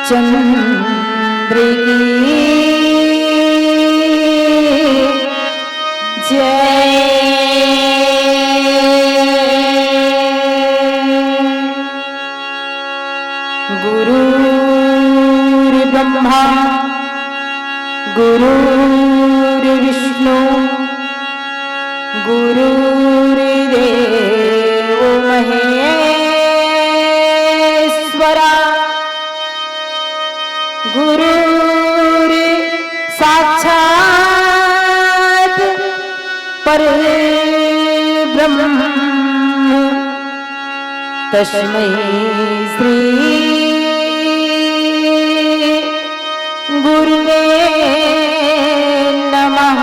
चंद्र की जय। गुरुर्ब्रह्मा गुरुर्विष्णु गुरुर्देव महेश्वरा गुरुर् साक्षात् परब्रह्म तस्मै श्री गुरुवे नमः।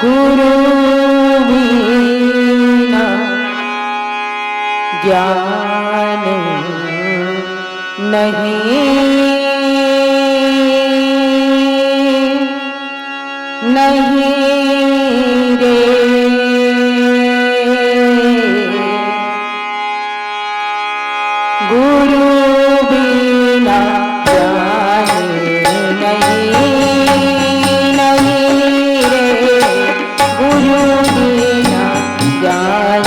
गुरु बिना ज्ञान नहीं रे। गुरु बिना ज्ञान नहीं रे। गुरु बिना ज्ञान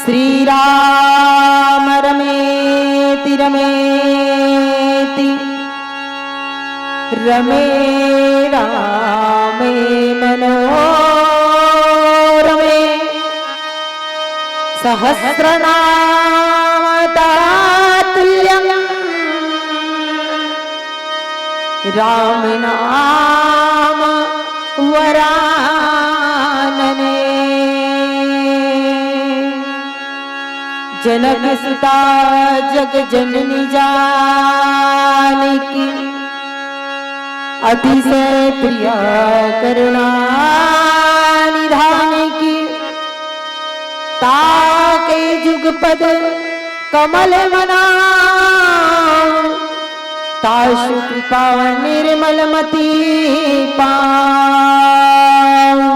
श्री राम रमेति रमेति रमे रामे मनोरमे सहस्रनाम तत्तुल्यं राम नाम वरानने जनक सुता जग जननी जानकी अतिशय प्रिया करुणा निधान की ताके जुगपद कमल मना ताशु कृपा निर्मल मति पाऊं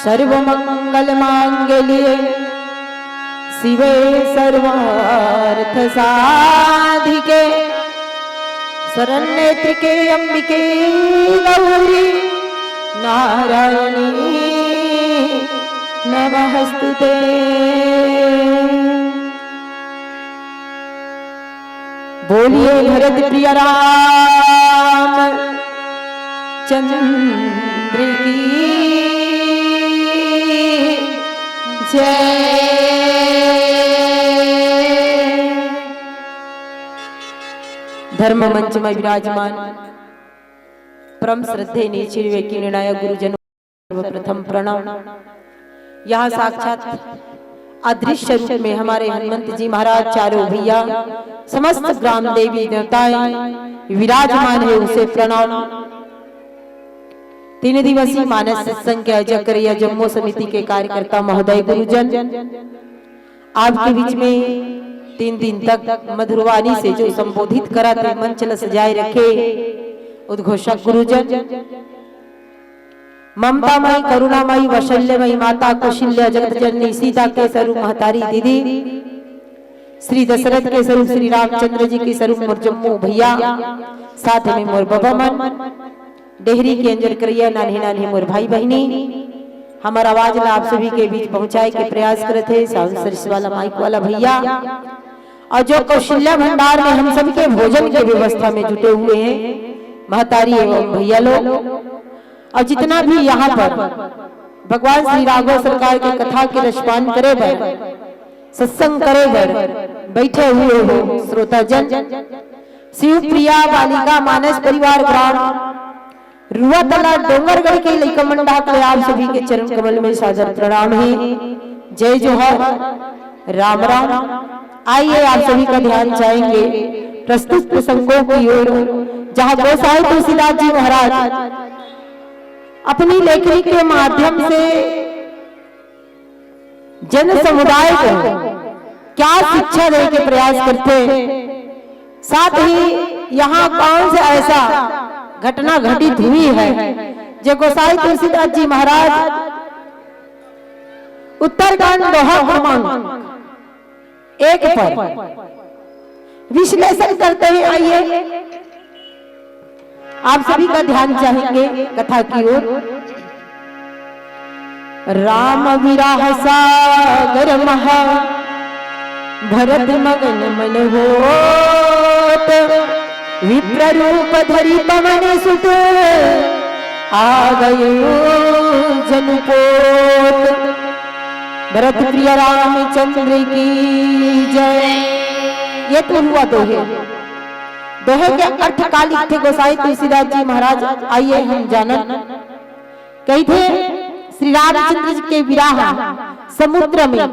सर्व मंगल मांगल्ये शिवे सर्वार्थ साधिके शरण्येत्रिके अंबिके गौरी नारायणी नमस्तुते। बोलिए भरत प्रिय राम चंद्र की जय। धर्म मंच में विराजमान परम श्रद्धे नीचिरवे की निर्णायक गुरुजनों सर्वप्रथम प्रणाम। यहाँ साक्षात अदृश्य रूप में हमारे हनुमंत जी महाराज चारों भैया समस्त ग्राम देवी देवताएं विराजमान है उसे प्रणाम। 3 दिवसीय मानस सत्संग के आयोजक करिया जम्मू समिति के कार्यकर्ता महोदय गुरुजन आपके बीच में 3 दिन तक मधुरवाणी से जो संबोधित करा थे मंच सजाए रखे उद्घोषक गुरुजन ममतामयी करुणामयी वशल्यमयी माता कौशल्या जगत जननी सीता के स्वरूप महतारी दीदी श्री दशरथ के स्वरूप श्री रामचंद्र जी के स्वरूप मोर जम्मू भैया साथ में मोर बाबा मन डेहरी के अंजल करिया नानी नानी मोर भाई बहनी हमारा आवाज ला आप सभी के बीच पहुंचाए के प्रयास करते थे साउंड सर्विस वाला माइक वाला भैया और जो कौशल्या भंडार में हम सबके भोजन की व्यवस्था में जुटे हुए हैं महतारी एवं भैया लोग और जितना भी यहाँ पर भगवान श्री राघव सरकार के कथा के रसपान करे बर सत्संग करे बर बैठे हुए हो श्रोता जन शिव प्रिया बालिका मानस परिवार ग्राम रुआ तला डोंगरगढ़ के लइका मंडा को आप सभी के चरण कमल में सादर प्रणाम है। जय जोहर राम राम। आइए आप सभी का ध्यान चाहेंगे प्रस्तुत प्रसंगों की ओर जहाँ गोसाई तुलसीदास जी महाराज अपनी लेखनी के माध्यम से जन समुदाय को क्या शिक्षा देने के प्रयास करते साथ ही यहाँ कौन से ऐसा घटना घटित हुई है जो गोसाई तुलसीदास जी महाराज उत्तरकांड दोहा क्रमांक 1 पर विश्लेषण करते हुए आइए आप सभी का ध्यान चाहेंगे कथा की ओर। राम विराह सागर महा भरत मगन मन होत विप्र रूप धरि पवन सुत आ गयो जनपोत। भरत प्रिय रामचंद्र की जय। ये तो हुआ दोहे के अर्थ का लिखे गोसाई तुलसीदास जी महाराज। आइए हम जानन कही थे श्री रामचंद्र जी के विराह समुद्र में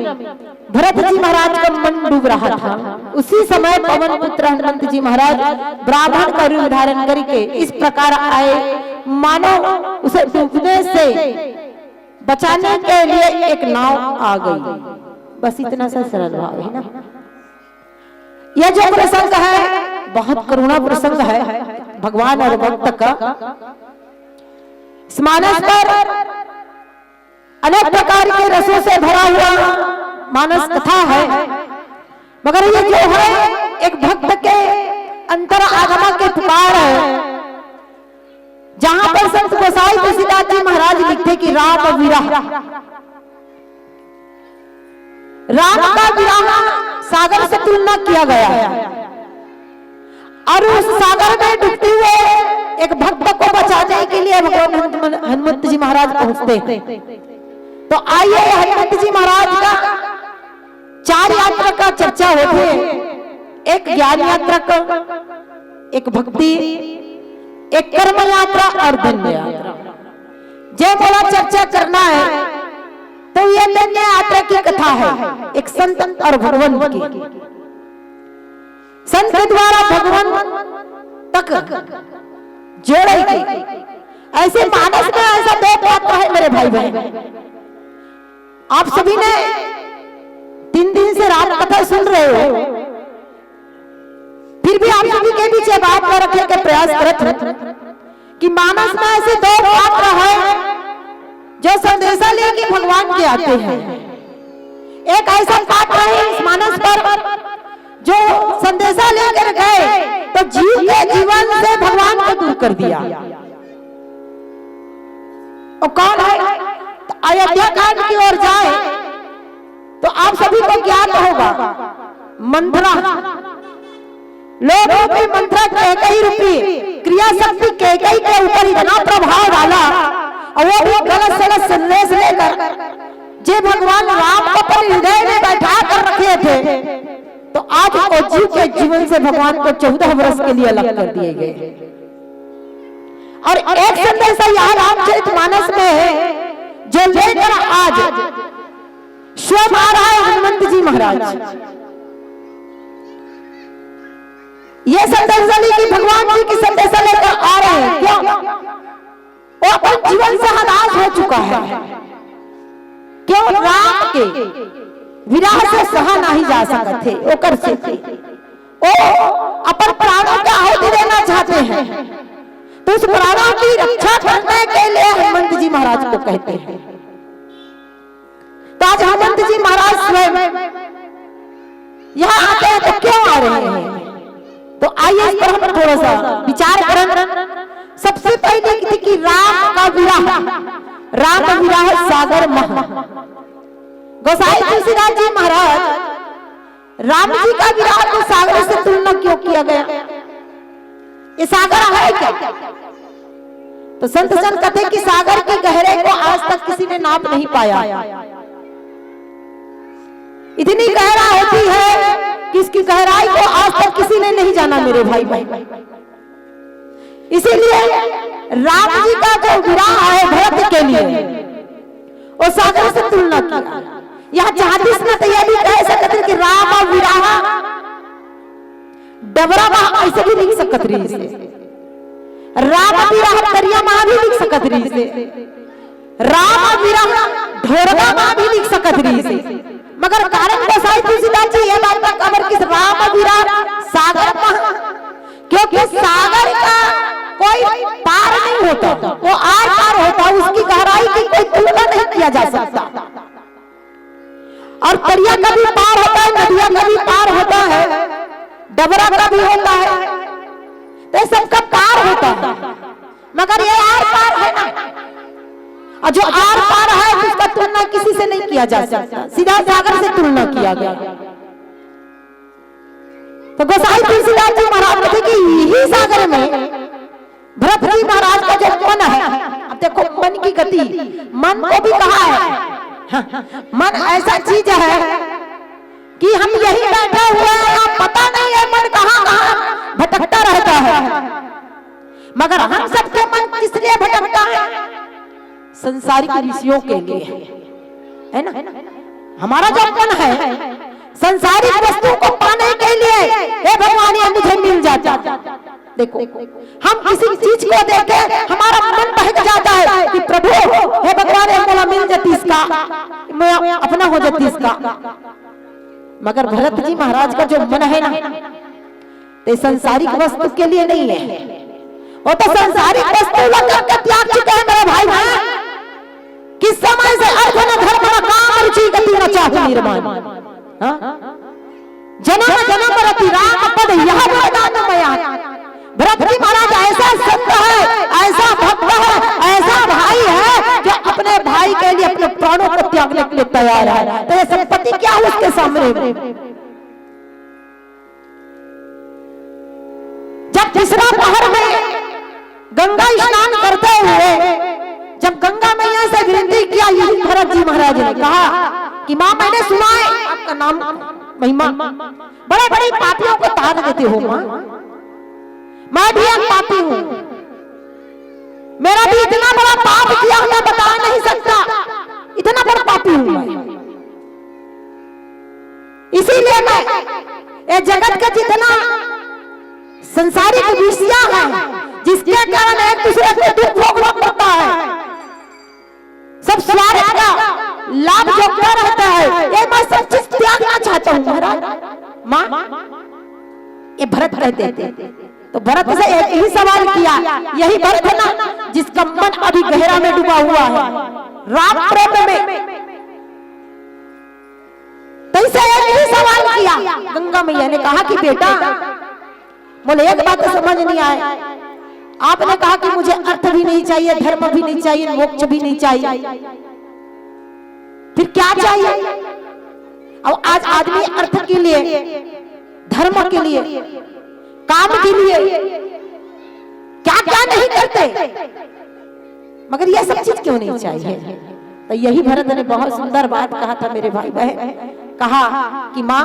भरत जी महाराज का मन डूब रहा था। उसी समय पवन पुत्र हनुमंत जी महाराज ब्राह्मण का रूप धारण करके इस प्रकार आए मानो उसे डूबने से बचाने के लिए एक नाव आ गई। बस इतना सा सरल भाव है ना। यह जो प्रसंग है बहुत करुणा प्रसंग है। भगवान और भक्त का इस मानस पर अनेक प्रकार के रसों से भरा हुआ मानस कथा है, मगर ये जो है एक भक्त के अंतर आगमा के पुकार है, जहां पर संत गोसाई तुलसीदास जी महाराज लिखते कि राम विरह, राम का विरह सागर से तुलना किया गया है और उस सागर में डूबते हुए एक भक्त को बचाने के लिए भगवान हनुमंत जी महाराज पहुंचते। तो आइए हनुमंत जी महाराज का 4 यात्रा का चर्चा होती है, एक ज्ञान यात्रा का, एक भक्ति, एक कर्म यात्रा और धन्य यात्रा। जय बोला चर्चा करना है तो ये धन्य यात्रा की कथा है, एक संत और भगवान की। संत के द्वारा भगवान तक जोड़ेगी। ऐसे मानस में ऐसा 2 पात्र है मेरे भाई बहन। आप सभी ने 3 दिन से रात कथा सुन रहे हो, फिर भी आप सभी के पीछे बात न रखने के प्रयास करते कि मानस में ऐसे 2 पात्र है जो संदेशा लेके भगवान के आते हैं। एक ऐसा पात्र है इस मानस पर जो संदेशा लेकर गए तो जीव के जीवन से भगवान को दूर कर दिया। और कौन है? तो अयोध्या कांड की ओर जाए तो आप सभी को ज्ञात होगा, मंथरा, लोग रूपी मंथरा कैकेयी रूपी क्रिया शक्ति कैकेयी के ऊपर इतना प्रभाव डाला और वो भी गलत सलत संदेश लेकर जे भगवान राम को अपने हृदय में बैठा कर रखे थे, तो आज वो जीव के जीवन से भगवान को 14 वर्ष के लिए अलग कर दिए गए। और एक संदेश यहाँ रामचरितमानस में है जो लेकर आज स्वयं आ रहा है हनुमंत जी महाराज। ये संदेश लेकर भगवान जी की संदेश लेकर आ रहे हैं। क्यों? वो अपन जीवन से हताश हो चुका है। क्यों? राम के विरह से सहा नहीं जा सकते, वो कर सकते, वो अपन प्राणों का आहुति देना चाहते हैं, तो उस प्राणों की रक्षा करने के लिए हनुमंत जी महाराज को कहते हैं। तो आज हनुमंत जी महाराज स्वयं यहाँ आते हैं तो क्यों आ रहे हैं? तो आइए इस पर हम थोड़ा सा विचार करें। सबसे पहले थी कि राम का विरह, राम विरह सागर महा। गोसाई तुलसीदास जी महाराज राम जी का विरह को सागर से तुलना क्यों किया गया? ये सागर है क्या? तो संत जन कहते कि सागर के गहरे को आज तक किसी ने नाप नहीं पाया। इतनी गहरा होती है कि इसकी गहराई को आज तक किसी ने नहीं जाना मेरे भाई भाई। इसीलिए राम जी का जो विरह है भरत के लिए वो सागर से तुलना किया। यहाँ 40 में तो यह भी कह सकते कि राम विरह डबरा माँ ऐसे भी लिख सकत रही से, राम विरह दरिया माँ भी लिख सकत रही से, राम विरह ढोरगा माँ भी लिख सकत रही से, मगर कारण गोसाई तुलसीदास जी ये बात का खबर किस राम विरह सागर माँ, क्योंकि सागर का कोई पार नहीं होता, वो आर पार होता, उसकी गहराई की कोई तुलना नहीं किया जा सकता। और दरिया का भी पार होता है, नदिया का भी पार होता है, डबरा का भी होता है, तो सबका पार होता है, मगर ये आर पार है ना। और जो आर पार है उसका तुलना किसी से नहीं किया जा सकता, सीधा सागर से तुलना किया गया। तो गोसाई तुलसीदास जी महाराज कहते कि यही सागर में भरत जी महाराज का जो मन है, अब देखो मन की गति, मन को भी कहा है मन ऐसा चीज है कि हम यही बैठे हुए हैं, पता नहीं है मन कहाँ कहाँ भटकता रहता है, मगर हम सबके मन किस लिए भटकता है? संसारिक विषयों के लिए, है ना। हमारा जो मन है संसारिक वस्तु को पाने के लिए, हे भगवान ये मुझे मिल जाता। देखो हम किसी चीज को देखे हमारा मन बहक जाता है कि प्रभु हे भगवान ये मिल जाती, इसका मैं अपना हो जाती इसका। मगर भरत जी महाराज का जो मन है ना, तो संसारिक वस्तु के लिए नहीं है, वो तो संसारिक वस्तु करके त्याग चुके हैं मेरे भाई बहन। किस समय से अर्थ न धर्म न काम रुचि गति न चाहु निर्माण, जन्म जन्म रति राम पद यह वरदान मया। भरत जी महाराज ऐसा संत है, ऐसा भक्त है, ऐसा भाई है जो अपने भाई के लिए अपने प्राणों को त्यागने के लिए तैयार है। तो ये संपत्ति क्या है उसके सामने? जब तीसरा पहर में गंगा स्नान करते हुए जब गंगा मैया से विनती किया, यही भरत जी महाराज ने कहा कि मां मैंने सुना है आपका नाम महिमा, बड़े बड़े पापियों को तार देते हो मां, मैं भी एक पापी हूं, मेरा भी इतना बड़ा पाप किया मैं बता नहीं सकता, इतना बड़ा पापी हूं मैं। इसीलिए मैं ये जगत का जितना संसारिक विषया है जिसके कारण एक दूसरे को दुख भोगना पड़ता है, सब स्वार्थ का लाभ जोड़ता रहता है, ये मैं सब चीज त्यागना चाहता हूं महाराज। मां ये भरत कहते थे। तो भरत से एक ही सवाल किया, यही भरत है ना जिसका मन अभी गहरा में डूबा हुआ है राम प्रेम में। तो इसे एक ही सवाल किया, गंगा मैया ने कहा कि बेटा बोले एक बात तो समझ नहीं आए, आपने कहा कि मुझे अर्थ भी नहीं चाहिए, धर्म भी नहीं चाहिए, मोक्ष भी नहीं चाहिए, फिर क्या चाहिए? अब आज आदमी अर्थ के लिए, धर्म के लिए, काम के लिए क्या क्या नहीं करते, मगर यह सब चीज क्यों नहीं चाहिए? तो यही भरत ने बहुत सुंदर बात कहा था मेरे भाई बहन, कहा कि मां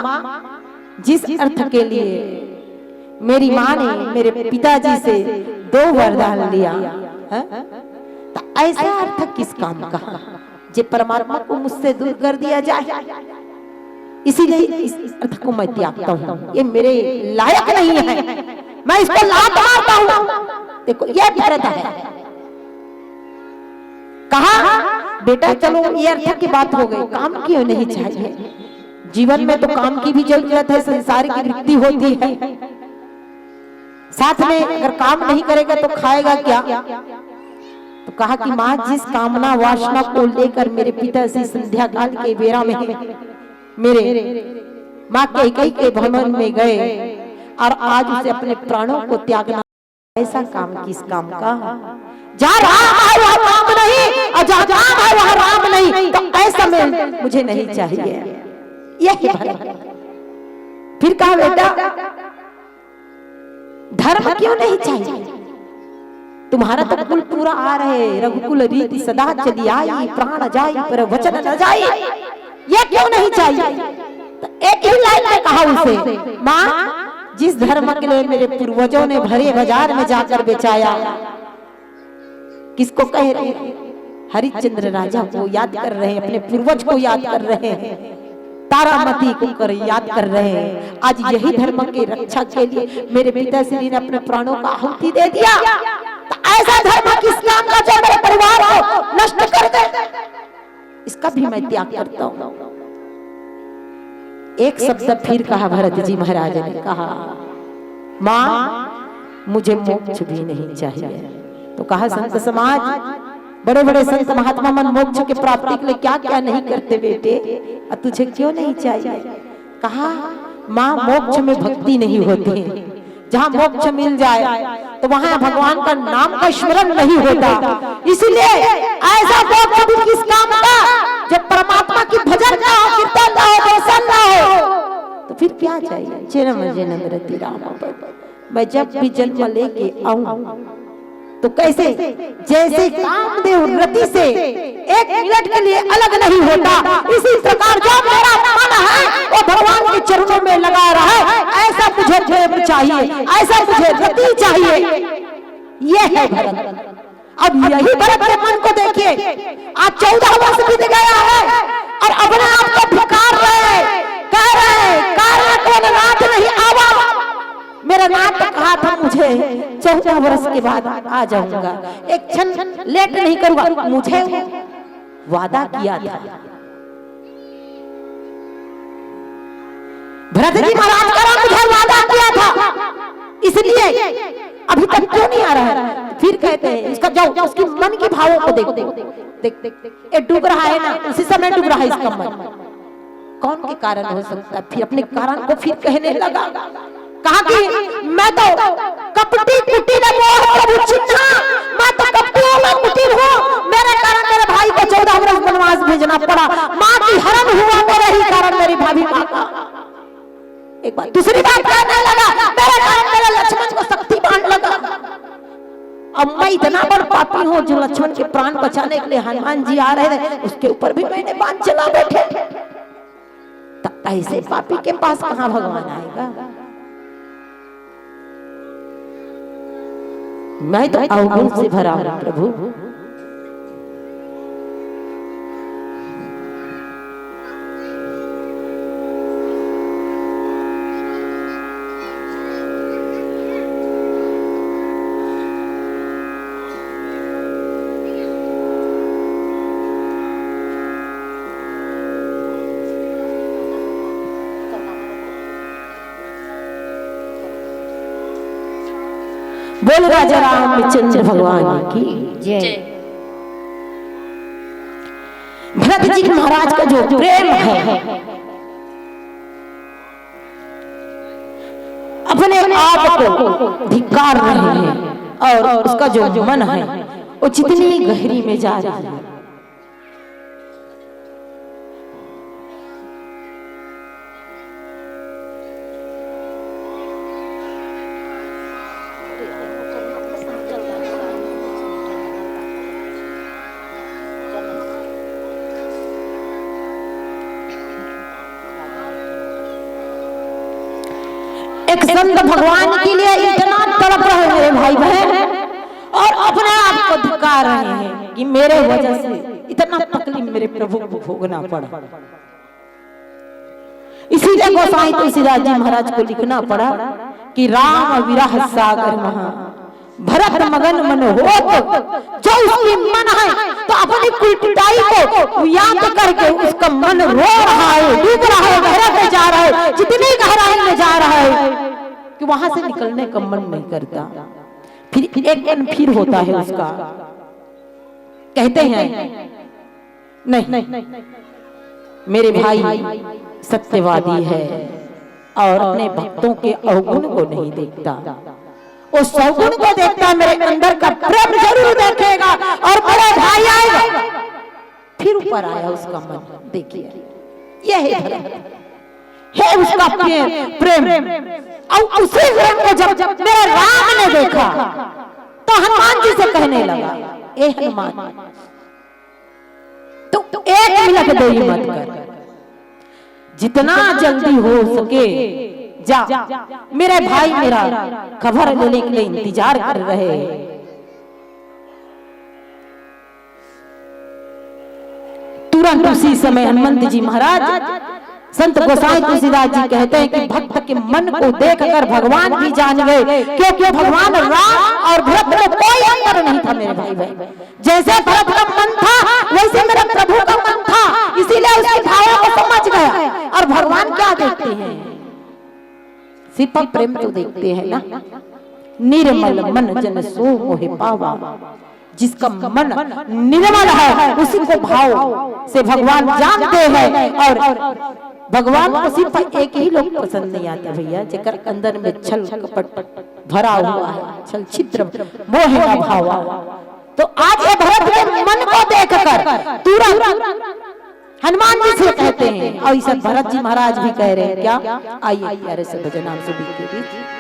जिस अर्थ के लिए मेरी मां ने मेरे पिताजी से 2 वरदान लिया है, तो ऐसा अर्थ किस काम का जे परमात्मा को मुझसे दूर कर दिया जाए, इसीलिए इस अर्थ को मैं त्यागता हूं, ये मेरे लायक नहीं है, मैं इसको लात मारता हूं। देखो ये भरत है। कहा बेटा चलो ये अर्थ की बात हो गई, काम क्यों नहीं चाहिए? जीवन में तो काम की भी जरूरत है, संसार की वृत्ति होती है, साथ में अगर काम नहीं करेगा तो खाएगा क्या? तो कहा कि मां जिस कामना वासना को लेकर मेरे पिताजी संध्या काल के बेरा में मेरे मां कैकेयी के भवन में गए और आज उसे अपने प्राणों को त्यागना, ऐसा काम किस काम का? जहाँ राम है वहाँ काम नहीं, और जहाँ काम है वहाँ राम नहीं, तो ऐसा में मुझे नहीं चाहिए। यही फिर कहा बेटा धर्म क्यों नहीं चाहिए? तुम्हारा तो कुल पूरा आ रहे, रघुकुल रीति सदा चली आई, प्राण जाई पर वचन न जाई, ये क्यों नहीं चाहिए? तो एक ही लाइन में कहा उसे, मां जिस धर्म के लिए मेरे पूर्वजों ने भरे बाजार में जाकर बेचाया, किसको कह रहे हैं? हरिश्चंद्र राजा को याद कर रहे हैं, अपने पूर्वज को याद कर रहे हैं, तारामती को कर याद कर रहे हैं। आज यही धर्म की रक्षा के लिए मेरे पिताश्री ने अपने प्राणों का आहुति दे दिया, तो ऐसा धर्म किस काम का जो मेरे परिवार को नष्ट कर दे, इसका भी मैं त्याग करता हूं। एक शब्द फिर कहा भरत जी महाराज ने, कहा मां मुझे मोक्ष भी नहीं चाहिए। तो कहा संत समाज, बड़े बड़े संत महात्मा मन मोक्ष के प्राप्ति के लिए क्या क्या नहीं करते बेटे, और तुझे क्यों नहीं चाहिए? कहा मां मोक्ष में भक्ति नहीं होती, जहाँ मोक्ष मिल जाए तो वहाँ भगवान का नाम का स्मरण नहीं होता, इसलिए ऐसा मोक्ष भी किस काम का जब परमात्मा की भजन ना हो, कीर्तन ना हो, दर्शन ना हो, तो फिर क्या चाहिए? जन्म जन्म रति राम पद। मैं जब भी जन्म लेके आऊं तो कैसे, जैसे कामदेव रति से 1 मिनट के लिए अलग नहीं होता, इसी प्रकार जो मेरा मन है वो भगवान के चरणों में लगा रहा है, ऐसा मुझे प्रेम चाहिए, ऐसा मुझे रति चाहिए। ये है भरत। अब यही भरत के मन को देखिए, आज 14 वर्ष बीत गया है और अपने आप को पुकार रहे, कह रहे कार्य कौन रात नहीं आवा, मेरा नाथ कहा था मुझे 14 वर्ष के बाद आ जाऊंगा, एक क्षण लेट नहीं करूंगा, मुझे वादा किया था। भरत जी महाराज का मुझे वादा किया था, इसलिए अभी तक क्यों नहीं आ रहा है? फिर कहते हैं इसका जाओ उसकी मन के भावों को देखो, देख ये डूब रहा है ना, उसी समय डूब रहा है इसका मन। कौन के कारण हो सकता है? फिर अपने कारण को फिर कहने लगा, कहा कि मैं तो कपटी कुटिल प्रभु चिन्हा, मैं तो कपटी हूं, कुटिल हूं, मेरे कारण मेरे भाई को 14 वर्ष वनवास भेजना पड़ा, मां की हरण हुआ मेरे ही कारण, मेरी भाभी मां का। एक बात दूसरी बात कहने लगा, मेरे कारण मेरे लक्ष्मण को शक्तिमान लगा। अब मैं इतना बड़ा पापी हूं जो लक्ष्मण के प्राण बचाने के लिए हनुमान जी आ रहे थे, उसके ऊपर भी मैंने बाण चला बैठे। तो ऐसे पापी के पास कहां भगवान आएगा? मैं तो अवगुण से भरा हूं प्रभु। बोल राजा रामचंद्र भगवान की जय। भरत जी महाराज का जो प्रेम है, अपने आप को धिक्कार रहे हैं और उसका जो मन है वो जितनी गहरी में जा रहा है। एक संत भगवान के लिए इतना तड़प रहे मेरे भाई बहन, और अपने आप को धिक्कार रहे हैं कि मेरे वजह से इतना तकलीफ मेरे प्रभु को भोगना पड़ा। इसीलिए गोसाई तुलसीदास जी महाराज को लिखना पड़ा कि राम विरह सागर महा भरत मगन मन होत, जो उसकी मन है तो अपनी कुटिलाई को याद करके उसका मन रो रहा है, डूब रहा है, गहरा में जा रहा है, जितनी गहराई में जा रहा है कि वहां से निकलने का मन नहीं करता। फिर एक मन फिर होता है उसका, कहते हैं नहीं मेरे भाई सत्यवादी है और अपने भक्तों के अवगुण को नहीं देखता, वो सौगुण को देखता, मेरे अंदर का प्रेम जरूर देखेगा और मेरे भाई आएगा। फिर ऊपर आया उसका मन, देखिए यह है उसका प्रेम। और उसी प्रेम को जब मेरे राम ने देखा तो हनुमान जी से कहने लगा, ए हनुमान तो 1 मिनट देरी मत कर, जितना जल्दी हो सके जा, मेरे भाई मेरा खबर लेने के लिए इंतजार कर रहे हैं। तुरंत उसी समय हनुमंत जी महाराज संत गोसाई तुलसीदास जी कहते हैं कि भक्त के मन को देखकर भगवान भी जान गए, क्योंकि भगवान राम और भरत में कोई अंतर नहीं था मेरे भाई बहन। जैसे भरत का मन था वैसे मेरे प्रभु का मन था, इसीलिए उसके भावों को समझ गया। और भगवान क्या देखते हैं? सिर्फ प्रेम तो देखते हैं ना। निर्मल मन जन सो मोहि पावा, जिसका मन निर्मल है उसी को भाव से भगवान जानते हैं। और भगवान को सिर्फ एक ही लोग पसंद नहीं आता भैया, जेकर अंदर में छल कपट भरा हुआ है, छल छिद्र मोह का भाव। तो आज ये भरत के मन को देखकर तुरंत हनुमान जी से कहते हैं, और इसे भरत जी महाराज भी कह रहे हैं क्या? आइए प्यारे से भजन आप सभी के बीच।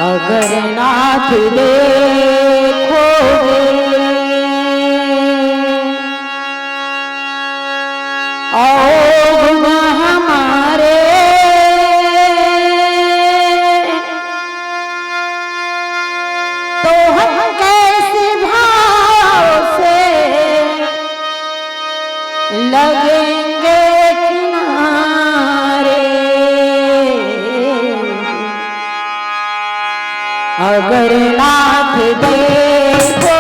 अगर नाथ देखो और हमारे तो हम कैसे भाव से लगेंगे किनारे। अगर नाथ देखो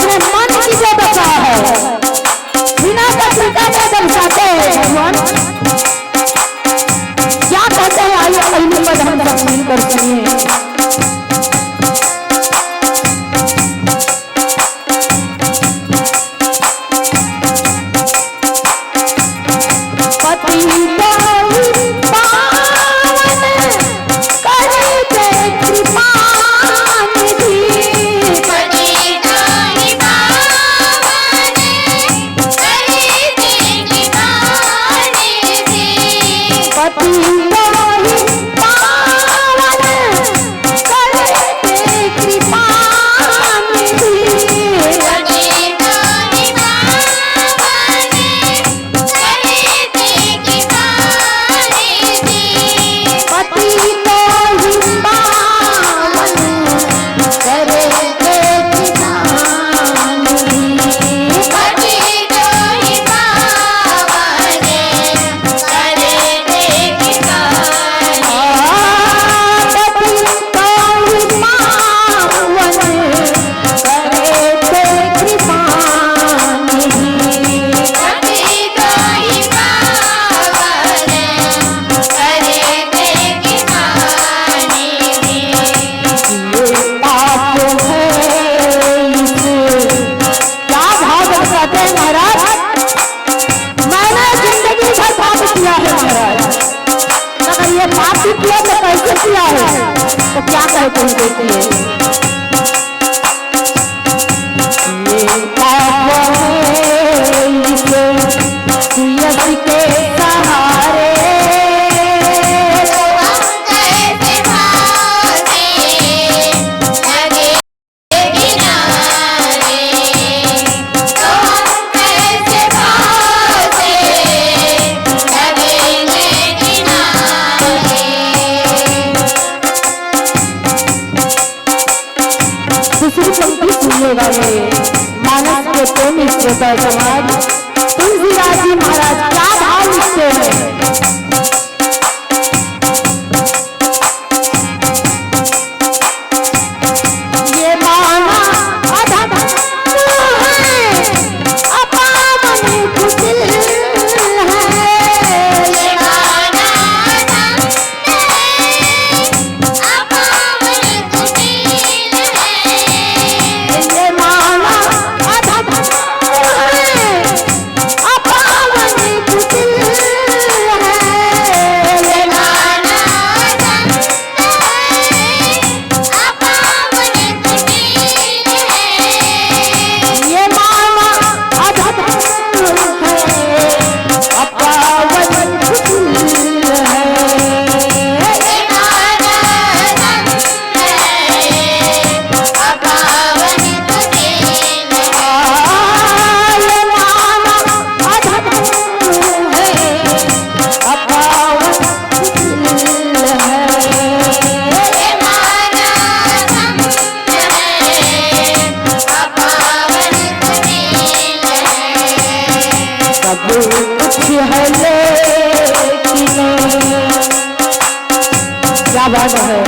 अपने मन की जो दशा है बिना पत्रिका में दर्शाते हैं भगवान। क्या कहते हैं, आइए पहली पद हम सब मिलकर सुनिए। तो क्या कहते हैं देखिए, ये पाप है इसे यश के सहारे तो हम कैसे भागे लगे किनारे, तो हम कैसे भागे लगेंगे किनारे। दूसरी पंक्ति सुनने वाले मानस के प्रेमी श्रोता समाज तुलसीदास जी महाराज क्या भाव लिखते हैं। ये माना अधम है अपावन कुटिल है, ये माना अधम है अपावन कुटिल है, ये माना अधम है अपावन कुटिल है, ये माना अधम है अपावन कुटिल है, ये माना अधम है अपावन कुटिल है, ये माना अधम है अपावन कुटिल है, ये माना अधम है अपावन कुटिल है, ये माना अधम है अपावन कुटिल है। सब कुछ है लेकिन क्या बात है।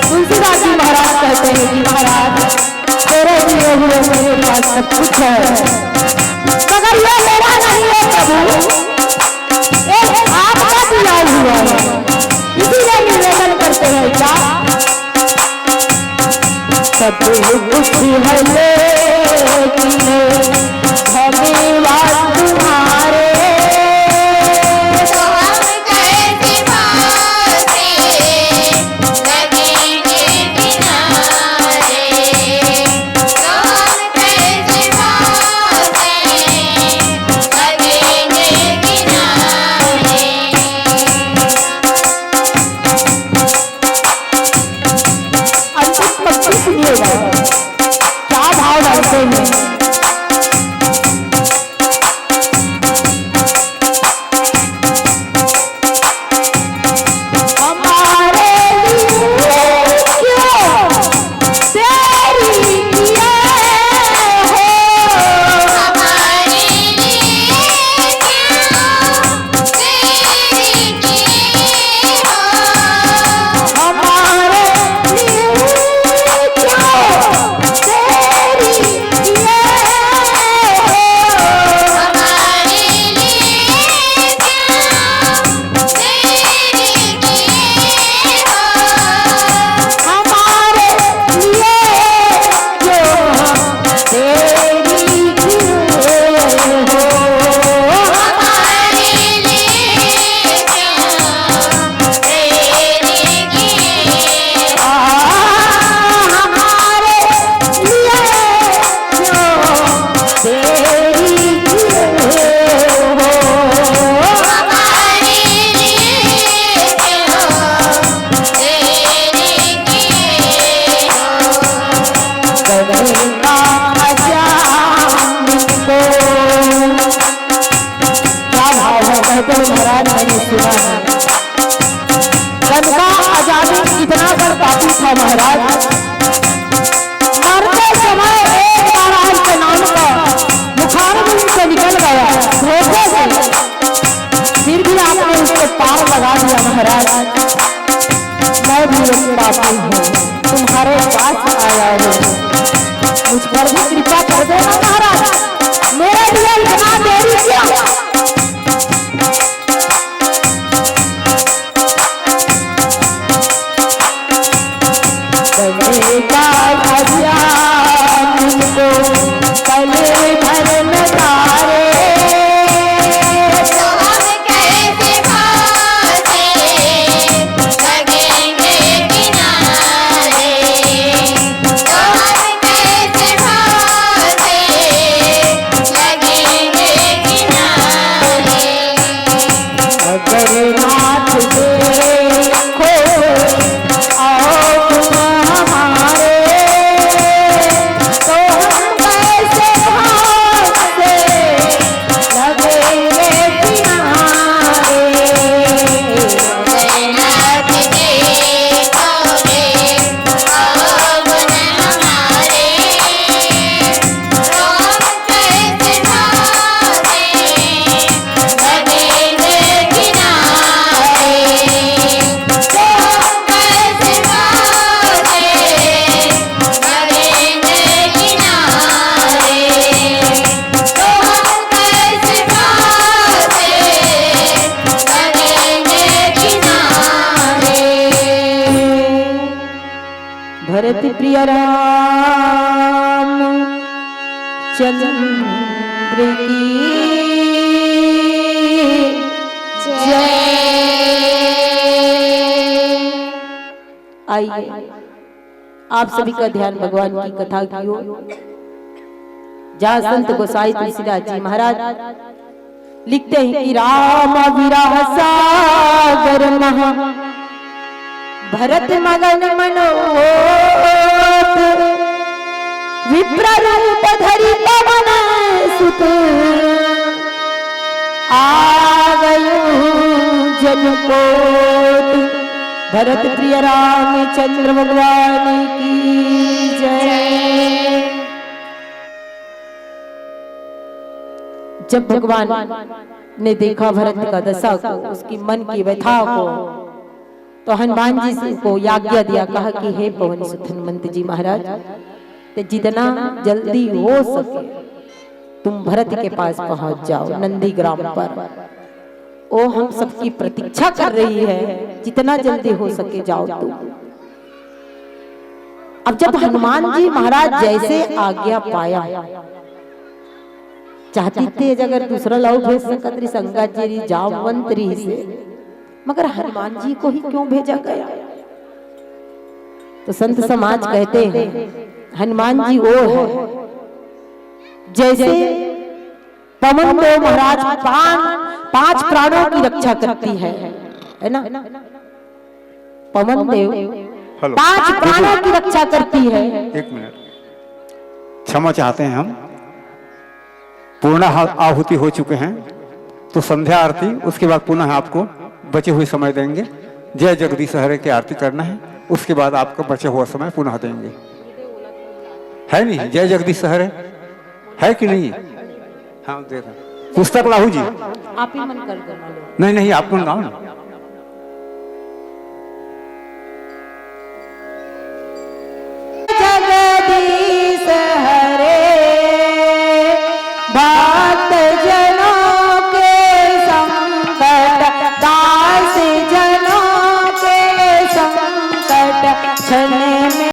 तुलसीदास जी महाराज कहते हैं कि महाराज तेरे दिए हुए मेरे पास सब कुछ है, मगर ये मेरा नहीं है प्रभु, एक आपका दिया हुआ है, इसीलिए निवेदन करते हैं क्या सब कुछ है लेकिन भगवान तुम्हारे तो हम कैसे भागे लगेंगे किनारे, तो हम कैसे भागे लगेंगे किनारे। अंतिम पंक्ति सुनिएगा, क्या राम चंद्र की जय। आइए आप सभी का ध्यान भगवान की कथा की ओर। जहाँ संत गोसाई तुलसीदास जी महाराज लिखते हैं कि राम विरह सागर महा भरत मगन मनोत विप्र रूप धरि पवन सुत आगयो जनकोट। भरत प्रिय रामचंद्र भगवान की जय। जब भगवान ने देखा भरत का दशा को, उसकी मन की व्यथा को, तो हनुमान जी को आज्ञा दिया, कहा कि हे पवन सुत हनुमंत जी महाराज, तो जितना जल्दी हो सके तुम भरत के पास पहुंच जाओ नंदी ग्राम पर। ओ हम सबकी प्रतीक्षा कर रही है, जितना जल्दी हो सके जाओ तुम। अब जब हनुमान जी महाराज जैसे आज्ञा पाया, चाहती थे अगर दूसरा लाओ भेज सकत रही संगा जी जामवंतरी से, मगर हनुमान जी को ही क्यों भेजा गया? तो संत समाज कहते हैं हनुमान जी वो है जैसे पवन देव महाराज पांच प्राणों की रक्षा करती है ना? पवन देव 5 प्राणों की रक्षा करती है। एक मिनट क्षमा चाहते हैं हम, पूर्ण आहुति हो चुके हैं, तो संध्या आरती उसके बाद पुनः आपको बचे हुए समय देंगे। जय जगदीश हरे की आरती करना है, उसके बाद आपको बचे हुआ समय पुनः देंगे। है नहीं? जय जगदीश हरे है कि नहीं? हाँ दे रहे। पुस्तक लाहू जी आप ही मन कर दो। नहीं नहीं आप मन गाओ ना। जगदीश हरे भक्त जनों के संकट, दास जनों के संकट क्षण में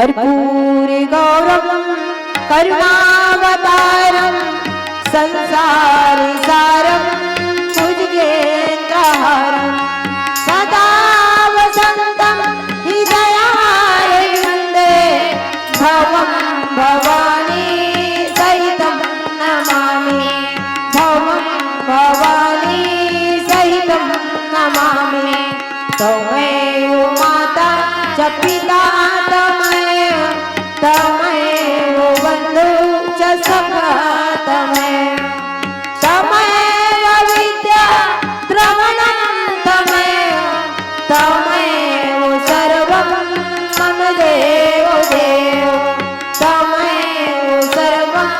कर्पूरी गौरम करुणावतारम संसारी सारम भुजगेन्द्रहारम सदा वसंतम हृदयारविंदे भवम भवानी सहितं नमामि भवम भवानी सहितं नमामि त्वमेव माता च पिता तमेव बन्धु च सखा तमेव विद्या द्रवणं तमेव सर्वं मम देव देव तमेव सर्वं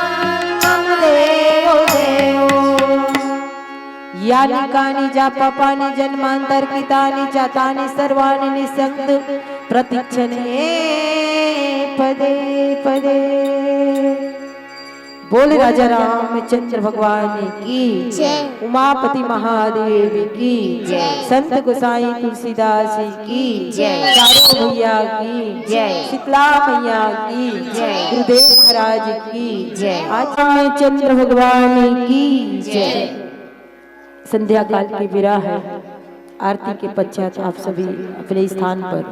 मम देव देव यानि कानि जापापानि जन्मान्तर्कितानि जातानि सर्वाणि निस्सन्द प्रतीक्षणे पदे पदे। बोल राजा रामचंद्र भगवान की जय, उमापति महादेव की जय, संत गोसाई तुलसीदास की जय, चारों भैया की जय, शीतला मैया की जय, गुरुदेव महाराज की जय, रामचंद्र भगवान की जय। संध्या काल की विरा है। आरती के पश्चात आप सभी अपने स्थान पर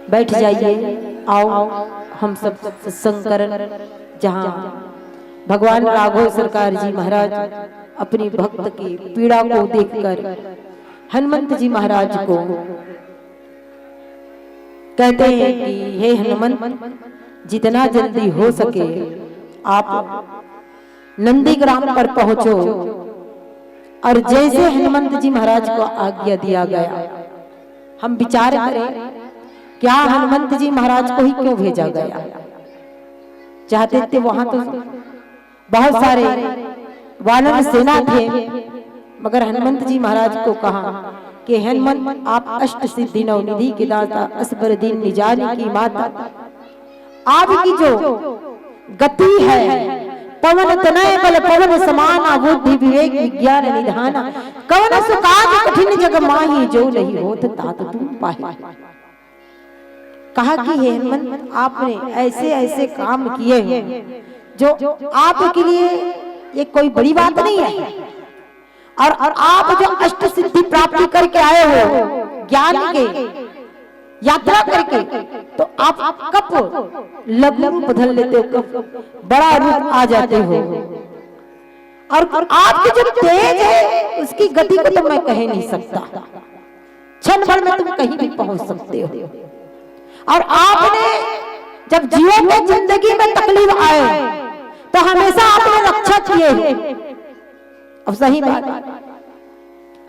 बैठ जाइए। आओ हम सब सत्संग करें, जहाँ भगवान राघव सरकार जी महाराज अपनी भक्त की पीड़ा को देखकर हनुमंत जी महाराज को कहते हैं कि हे हनुमंत, जितना जल्दी हो सके आप नंदीग्राम पर पहुंचो। और जैसे हनुमंत जी महाराज को आज्ञा दिया गया, हम विचार करें क्या हनुमंत जी महाराज को ही क्यों भेजा गया? चाहते थे वहां तो बहुत सारे वानर सेना थे, मगर हनुमंत जी महाराज को कहा कि हनुमंत आप अष्ट सिद्धि नवनिधि के दाता असबर दीन निजानी की माता, आपकी जो गति है पवन तनय बल पवन समाना बुद्धि विवेक विज्ञान निधाना कवन सुकाज कठिन जग माही जो नहीं होत तात तुम पाहि। कहा कि हे हनुमंत आपने ऐसे ऐसे काम किए हैं जो आपके लिए ये कोई बड़ी बात नहीं है। और आप जो अष्ट सिद्धि प्राप्ति करके आए हो ज्ञान के यात्रा करके, तो आप कब लघु रूप बदल लेते हो, कब बड़ा रूप आ जाते हो। और आपकी जो तेज है उसकी गति को तो मैं कह नहीं सकता। क्षण भर में तुम कहीं भी पहुंच सकते हो। और आपने जब जीवों में जिंदगी में तकलीफ आए तो हमेशा आपने रक्षा किए। अब सही बात,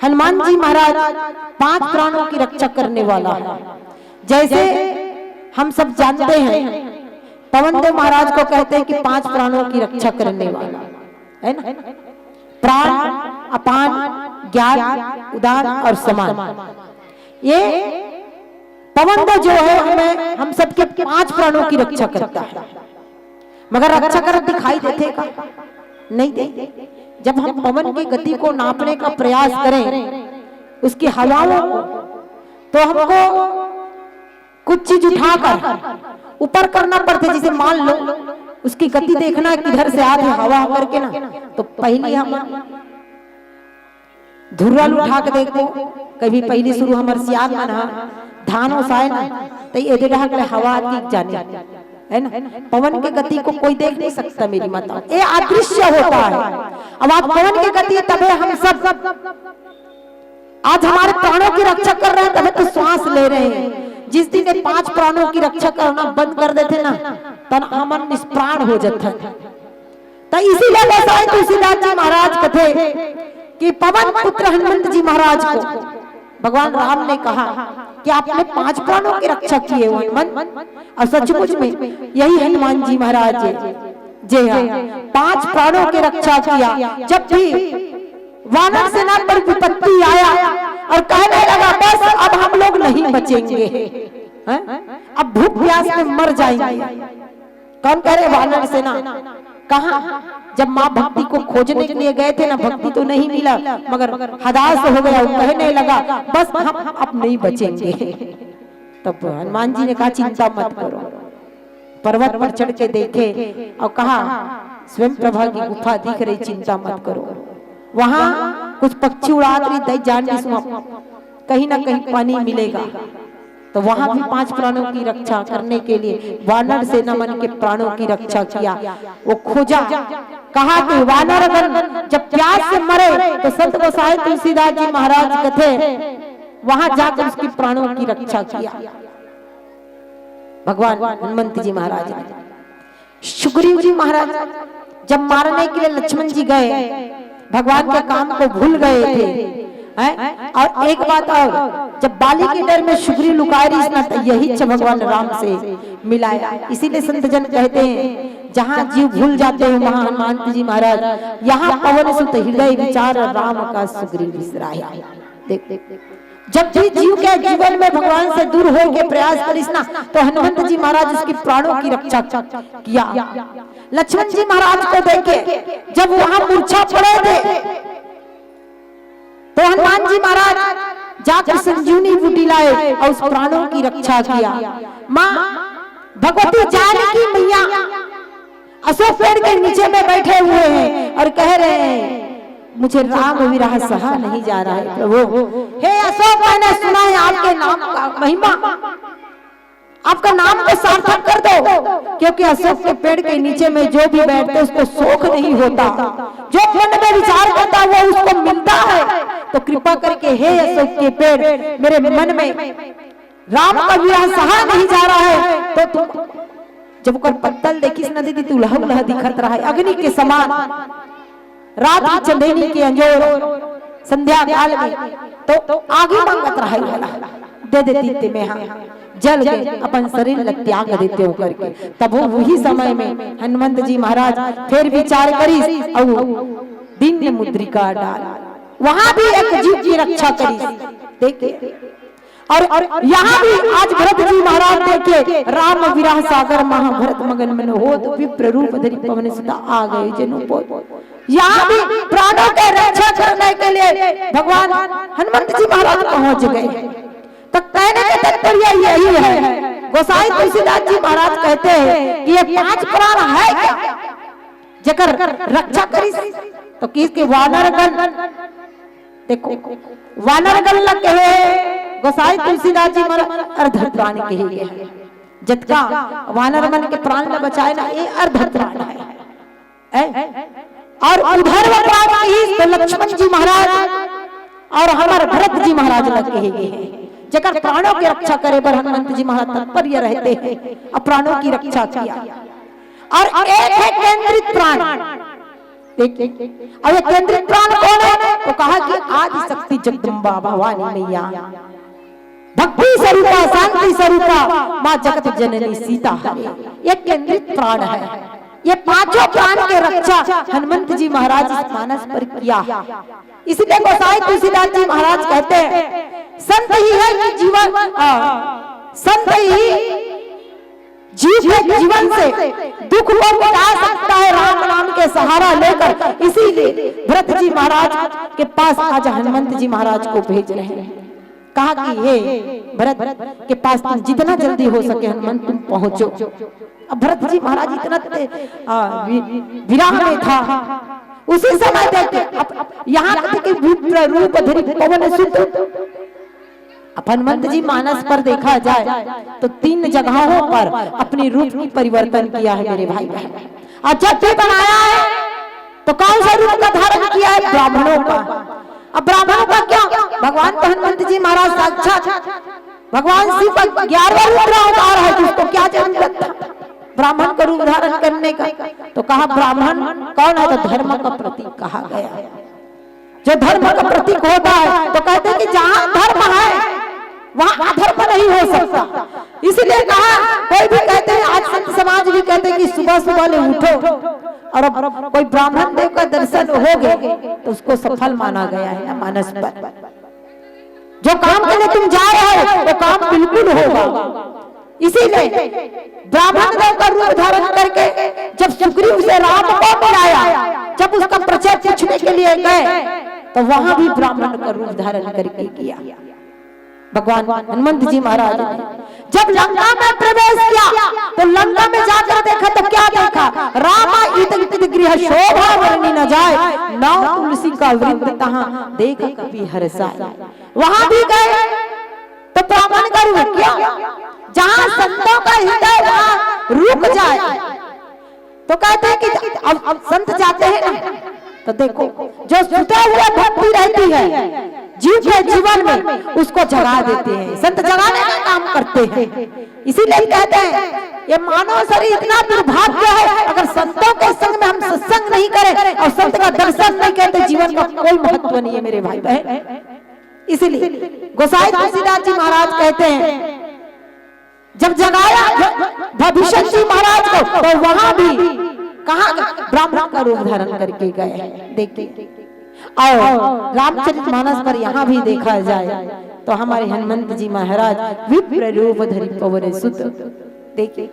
हनुमान जी महाराज 5 प्राणों की रक्षा करने वाला है। जैसे हम सब जानते हैं पवन देव महाराज को कहते हैं कि 5 प्राणों की रक्षा करने वाला है ना। प्राण, अपान, ज्ञान, उदान और समान। ये पवन देव जो है हमें हम सबके 5 प्राणों की रक्षा करता है। मगर रक्षा कर दिखाई देते का नहीं देते। जब हम पवन की गति को नापने का प्रयास करें, उसकी हवाओं को, तो हमको कुछ चीज उठाकर ऊपर करना पड़ता है। जैसे मान लो उसकी गति देखना किधर से आती हवा करके ना, तो पहले हम धुर्रल उठा के देखो। कभी पहले शुरू हमारे सियार में ना धान ओसाए ना, तो ये हवा आती जाने है ना। पवन की गति को कोई देख नहीं सकता मेरी माता, ये अदृश्य होता है। अब आप पवन की गति तबे हम सब आज हमारे प्राणों की रक्षा कर रहे हैं, तबे तो श्वास ले रहे हैं। जिस दिन 5 प्राणों की रक्षा करना बंद कर देते ना, तब हमन निष्प्राण हो जाता है। तो इसीलिए गोसाई तुलसीदास जी महाराज कहते कि पवन पुत्र हनुमंत जी महाराज को भगवान राम ने कहा कि आपने 5 प्राणों की रक्षा की है हनुमान। और सचमुच में यही हनुमान जी महाराज जी हाँ 5 प्राणों की रक्षा किया। जब भी वानर सेना पर विपत्ति आया और कहने लगा बस अब हम लोग नहीं बचेंगे, अब भूख प्यास में मर जाएंगे। कौन कह रहे? वानर सेना। कहा जब माँ भक्ति को खोजने के लिए गए थे ना, भक्ति तो नहीं मिला, मगर हदास हो गया। वो कहने लगा बस हम अब नहीं बचेंगे। तब हनुमान जी ने कहा चिंता मत करो, पर्वत पर चढ़ के देखे और कहा स्वयं प्रभा की गुफा दिख रही, चिंता मत करो। वहां कुछ पक्षी उड़ा रही, जान कहीं ना कहीं पानी मिलेगा। तो वहां भी 5 प्राणों की रक्षा करने के लिए वानर सेना मन के प्राणों की रक्षा किया। वो खोजा, कहा कि वानरगण जब प्यास से मरे तो संत गोसाई तुलसीदास जी महाराज कथे वहां जाकर उसकी प्राणों की रक्षा किया। भगवान हनुमंत जी महाराज ने, सुग्रीव जी महाराज जब मारने के लिए लक्ष्मण जी गए, भगवान के काम को भूल गए थे। और एक बात और, जब बाली के डर में सुग्रीव लुकाए रही, यही भगवान राम से मिलाया। इसीलिए संत जन कहते हैं जहां जीव भूल जाते हैं वहां हनुमान जी महाराज, यहाँ पवन सुत हृदय विचार राम का सुग्रीव बिसराया। देख जब भी जीव के जीवन में भगवान से दूर हो के प्रयास करिस ना, तो हनुमंत जी महाराज उसकी प्राणों की रक्षा किया। लक्ष्मण जी महाराज को देखे जब वहां मूर्छा पड़े थे, तो हनुमान जी महाराज जाकर संजीवनी बूटी लाए और उस प्राणों की रक्षा किया। माँ भगवती जानकी मैया अशोक पेड़ के नीचे में बैठे हुए हैं और कह रहे हैं मुझे राम विरह सहा नहीं जा रहा है प्रभु। हे अशोक, मैंने सुना है आपके नाम का महिमा, आपका नाम को सार्थक कर दो, क्योंकि अशोक के पेड़ के नीचे में जो भी बैठते उसको शोक नहीं होता, जो मन में विचार करता वो उसको मिलता है। तो कृपा करके हे अशोक के पेड़, मेरे मन में राम का विरह सहा नहीं जा रहा है। तो तुम जब कर पत्तल देखी नदी थी तू लह लह दिखत रहा है अग्नि के समान, रात की चंदेनी के अंजोर संध्या काल में तो आगे मांगत रहा दे देती ते में हाँ जल गए अपन शरीर लग त्याग देते हो करके। तब वही समय में हनुमंत जी महाराज फिर विचार करी और दिन में मुद्रिका डाल, वहां भी एक जीव की रक्षा करी। देखिए और यहाँ भी आज भरत जी महाराज देखे राम विरह सागर महाभरत मगन मन होत विप्र रूप धरि पवन सुता आ गए जनु पोत। यहाँ भी प्राणों के रक्षा करने के लिए भगवान हनुमंत जी महाराज पहुंच गए। तो कहने का तात्पर्य यही है, गोसाई तुलसीदास जी महाराज कहते हैं कि ये 5 प्राण है क्या जकर रक्षा करी। तो किसके वानरगण, देखो वानरगण लग कहे गोसाई तुलसीदास जी महाराज अर्ध प्राण कहे गए, जतका वानरगण के प्राण में बचाए ना ये अर्ध प्राण है। और उधर प्राण कही तो लक्ष्मण जी महाराज और हमारे भरत जी महाराज लग कहे गए जकर प्राणों की रक्षा करे पर हनुमंत जी महाराज तत्पर्य रहते हैं और प्राणों की रक्षा किया। और एक है केंद्रित प्राण, और ये केंद्रित प्राण कौन है? तो कहा कि आदि शक्ति जगदम्बा भवानी मैया, भक्ति स्वरूपा शांति स्वरूपा माँ जगत जननी सीता हरे, ये केंद्रित प्राण है। ये 5 प्राण के रक्षा हनुमंत जी महाराज इस मानस पर किया। इसलिए गोसाई तुलसीदास जी महाराज कहते हैं संत ही है कि जीवन, संत ही जीव के जीवन से दुख को मिटा सकता है राम नाम के सहारा लेकर। इसीलिए भरत जी महाराज के पास आज हनुमंत जी महाराज को भेज रहे हैं। कहा कि हे भरत के पास तुम जितना जल्दी हो सके हनुमंत तुम पहुंचो। अब भरत जी महाराज इतना विराह में था, उसी समय देखे यहाँ रूप धरि पवन सुत। अब हनुमंत जी मानस पर देखा जाए तो 3 जगहों पर अपनी रूप की परिवर्तन किया है मेरे भाई बहन। और जब भी बनाया है तो कौन सा रूप का धारण किया है? ब्राह्मणों का। अब ब्राह्मणों का क्या, भगवान तो हनुमंत जी महाराज साक्षात भगवान शिव का 11वां रूप अवतार है, जिसको क्या जरूरत था ब्राह्मण का रूप धारण करने का। तो कहा ब्राह्मण कौन है? तो धर्म का प्रतीक कहा गया। जो धर्म का प्रतीक होता है तो कहते हैं कि जहां धर्म है वहां अधर्म नहीं हो सकता। इसलिए कहा, कोई भी कहते हैं, आज संत समाज भी कहते हैं कि सुबह सुबह ले उठो और अब कोई ब्राह्मण देव का दर्शन हो गए तो उसको सफल माना गया है मानस पर। जो काम के लिए तुम जा रहे हो वो काम बिल्कुल होगा। इसीलिए ब्राह्मण देव का रूप धारण करके जब सुग्रीव से राम को मिलाया, जब उसका परिचय पूछने के लिए गए तो वहां भी ब्राह्मण का रूप धारण करके किया। भगवान हनुमंत जी महाराज ने जब लंका में प्रवेश किया तो लंका में जाकर देखा तो क्या देखा, रामा इत गृह शोभा वर्णि न जाए, नाव तुलसी का वृंद तहां देख कभी हर्षाए। वहां भी गए तो ब्राह्मण का रूप किया, जहां संतों का हृदय वहां रुक जाए तो कहते हैं कि अब संत जाते हैं ना तो देखो जो सुते हुए भक्ति रहती है जीव के जीवन में उसको जगा देते हैं, संत जगाने का काम करते हैं। इसीलिए कहते हैं ये मानव शरीर इतना दुर्भाग्य है, अगर संतों के संग में हम सत्संग नहीं करें और संत का दर्शन नहीं करते जीवन का कोई महत्व नहीं है मेरे भाई बहन। इसीलिए गोसाई तुलसीदास जी महाराज कहते हैं जब जगाया भविष्य जी महाराज को तो वहां भी कहा ब्राह्मण का रूप धारण करके गए। देखिए और रामचरितमानस पर यहाँ भी देखा जाए तो हमारे हनुमंत जी महाराज विप्र रूप धरि पवन सुत, देखिए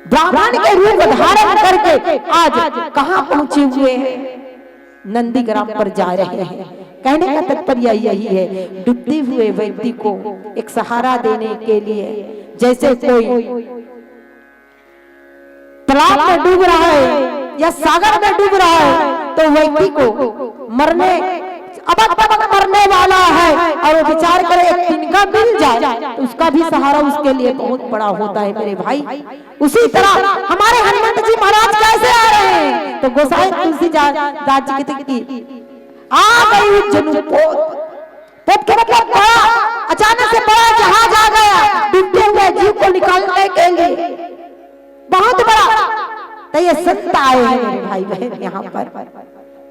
ब्राह्मण के रूप धारण करके आज कहाँ पहुंचे हुए हैं, नंदीग्राम पर जा रहे हैं। कहने का तात्पर्य यही है, डूबते हुए व्यक्ति को एक सहारा देने के लिए, जैसे कोई तालाब में डूब रहा है या सागर में डूब रहा है तो व्यक्ति को मरने मरने वाला है और वो विचार करे एक तिनका मिल जाए तो उसका भी सहारा उसके लिए बहुत बड़ा होता है मेरे भाई। उसी तरह हमारे हनुमंत जी महाराज कैसे आ रहे हैं तो गोसाई तुलसीदास जी कहते कि आ गई जनु पोत के मतलब बड़ा अचानक से बड़ा जहाज आ गया डूबते हुए जीव को निकालने के लिए, बहुत बड़ा। तो ये संत आए हैं मेरे भाई बहन यहाँ पर।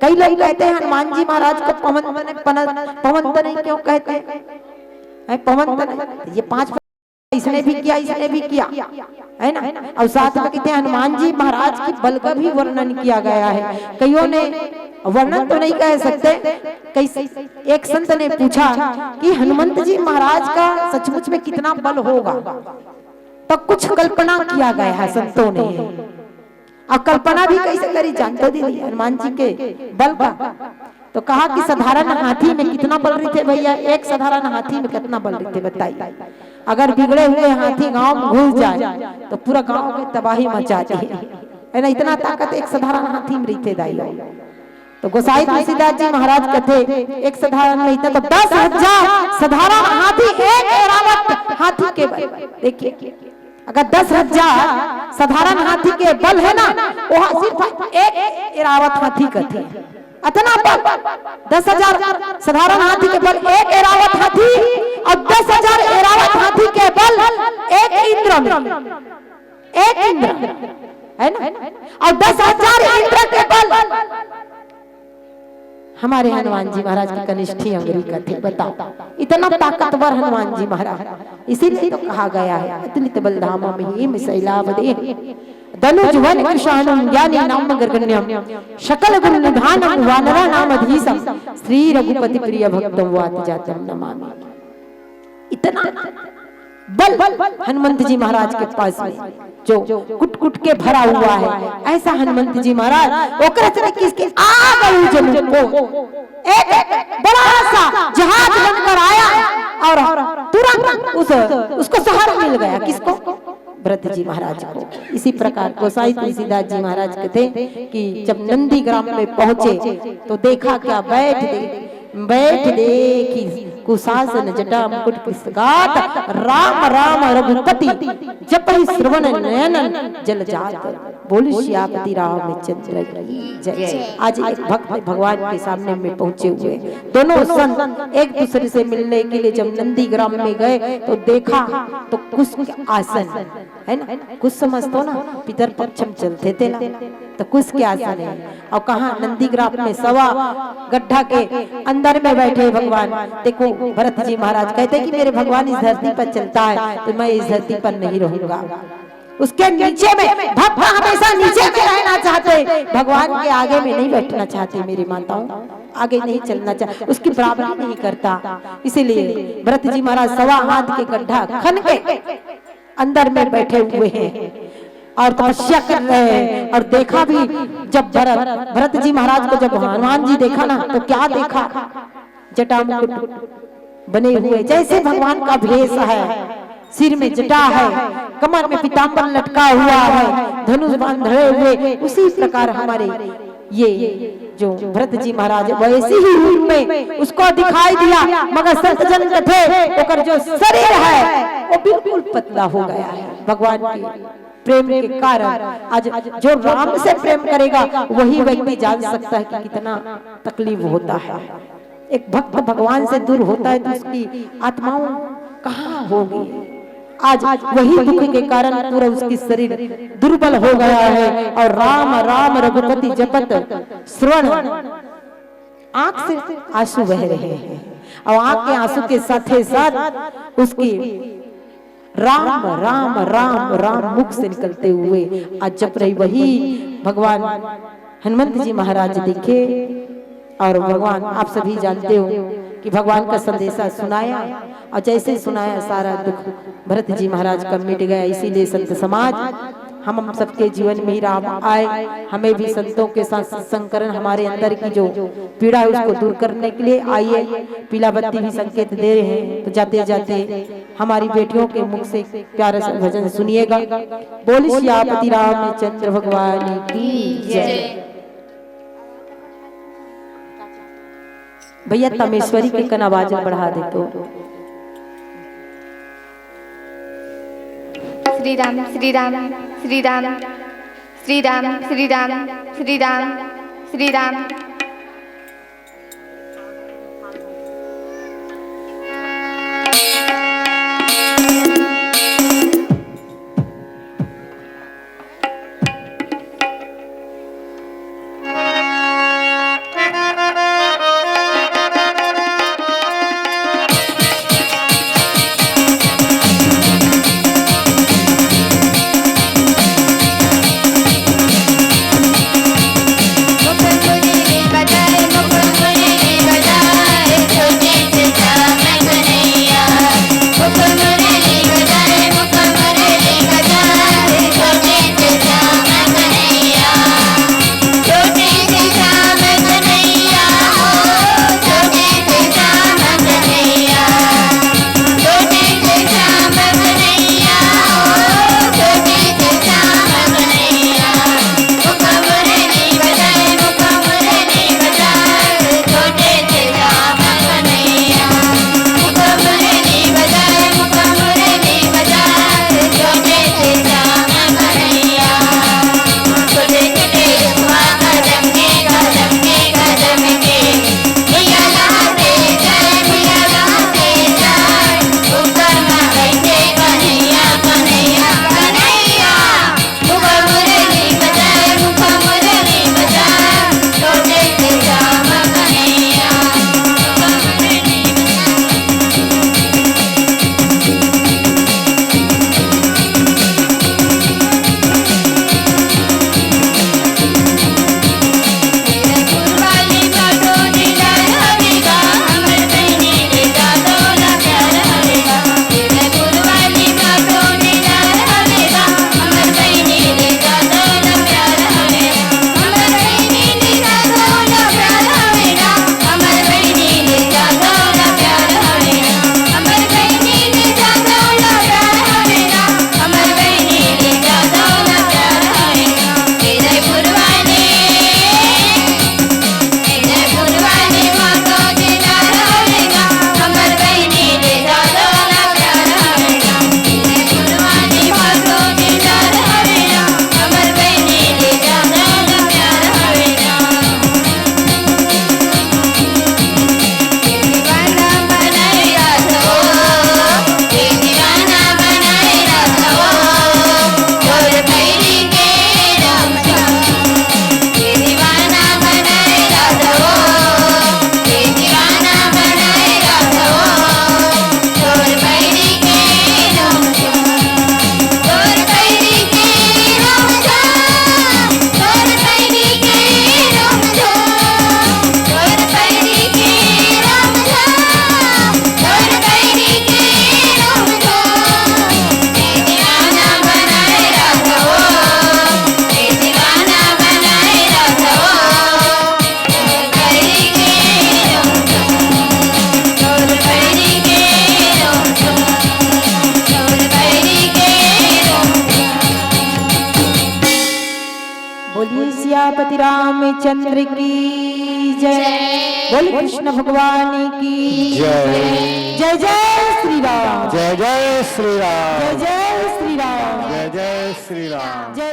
कई लोग कहते हैं हनुमान जी महाराज को पवन तनय क्यों कहते हैं, पवन तनय ये 5 इसने भी किया है ना। और साथ में कहते हैं हनुमान जी महाराज की बल का भी वर्णन किया गया है। कईयों ने वर्णन तो नहीं कह सकते, एक संत ने पूछा कि हनुमंत जी महाराज का सचमुच में कितना बल होगा, तो कुछ कल्पना किया गया है संतों ने। और कल्पना भी कैसे करी जानते दीदी हनुमान जी के बल का, तो कहा कि साधारण हाथी में कितना बल रहे थे भैया, एक साधारण हाथी में कितना बल रहे थे बताइए। अगर बिगड़े हुए हाथी गांव में घुस जाए तो पूरा गांव की तबाही मचाती है ना, इतना ताकत एक साधारण हाथी में रहते दाई। तो गोसाई तुलसीदास जी महाराज कहते एक साधारण नहीं था तो 10,000 साधारण हाथी एक ऐरावत हाथी के बल। देखिए अगर 10,000 साधारण हाथी के बल है ना, वो सिर्फ एक ऐरावत हाथी का थे, इतना बल। 10,000 साधारण हाथी के बल एक ऐरावत हाथी और 10,000 ऐरावत हाथी के बल एक इंद्र है ना, और 10,000 इंद्र के बल हमारे हनुमान जी महाराज की कनिष्ठी अंगुरी का थे। बताओ इतना ताकतवर हनुमान जी महाराज, इसीलिए तो कहा गया है अतुलित बलधामा महिम शैलावदेह धनुज वन कृशानम ज्ञानी नाम गर्गण्यम शकल गुण निधानम वानरा नाम अधीसम श्री रघुपति प्रिय भक्तम वात जातम नमामि। इतना बल हनुमंत जी महाराज के पास में जो कुट कुट के भरा हुआ है, ऐसा हनुमंत जी महाराज ओकरे किसके आ गई जनु को एक बड़ा सा जहाज बनकर आया और तुरंत उसको सहारा मिल गया। किसको? भरत जी महाराज को। इसी प्रकार गोसाई तुलसीदास जी महाराज कहते कि जब नंदीग्राम में पहुंचे तो देखा क्या, बैठ देखी कुशासन जटा मुकुट पुस्तकात राम राम रघुपति जपहि श्रवण नयन जल जात बोल श्यापति रामचंद्र की जय। आज एक भक्त भगवान के सामने में पहुंचे हुए दोनों संत एक दूसरे से मिलने के लिए जब नंदीग्राम में गए तो देखा तो कुश के आसन है ना, कुछ समझते हो ना, पितर पक्षम चलते थे ना, तो कुछ के आसन है। और कहा नंदीग्राम में सवा गड्ढा के अंदर में बैठे भगवान। देखो भरत जी महाराज कहते कि मेरे भगवान इस धरती पर चलता है तो मैं इस धरती पर नहीं रहूंगा। उसके नीचे में भक्त हमेशा नीचे में रहना चाहते, भगवान के आगे में नहीं बैठना चाहते। मेरी माताओं आगे नहीं चलना चाहते, उसकी बराबरी नहीं करता। इसीलिए भरत जी महाराज सवा हाथ के गड्ढा खन के अंदर में बैठे हुए हैं और तपस्या कर रहे हैं। और देखा भी जब भरत जी महाराज को जब हनुमान जी देखा ना तो क्या देखा, जटा मुकुट बने हुए, जैसे भगवान का भेष है, सिर में जटा है, कमर में पीतांबर लटका हुआ है, धनुष बांधे हुए, उसी प्रकार हमारे ये जो भरत जी महाराज वैसे ही रूप में उसको दिखाई दिया, मगर संत जन कथे ओकर जो शरीर है वो बिल्कुल पतला हो गया है। भगवान के प्रेम के कारण आज जो राम से प्रेम करेगा वही व्यक्ति जान सकता है कि कितना तकलीफ होता है। एक भक्त भगवान से दूर होता है तो उसकी आत्माओं कहाँ होगी। आज वही दुख के कारण पूरा उसकी शरीर दुर्बल हो गया है और राम राम रघुपति जपत श्रवण आंख से आंसू बह रहे हैं और आंख के आंसू के साथ साथ उसकी राम राम राम राम मुख से निकलते हुए आज जप रही वही भगवान हनुमंत जी महाराज देखे। और भगवान आप सभी जानते हो कि भगवान का संदेशा सुनाया और जैसे सुनाया सारा दुख भरत जी महाराज का मिट गया। इसीलिए संत समाज हम सबके जीवन में ही राम आए, हमें भी संतों के साथ सत्संग करें, हमारे अंदर की जो पीड़ा है उसको दूर करने के लिए आइए। पीला बत्ती भी संकेत दे रहे हैं, तो जाते जाते हमारी बेटियों के मुख से प्यारा सा भजन सुनिएगा। बोलिए सियापति रामचंद्र भगवान की जय। भैया तमेश्वरी के कन आवाज बढ़ा दे तो। श्री राम श्री राम श्री राम श्री राम श्री राम श्री राम श्री राम। सियापति रामचंद्र की जय। बोल कृष्ण भगवान की जय। जय जय श्री राम। जय जय श्री राम। जय जय श्री राम। जय जय श्री राम। जय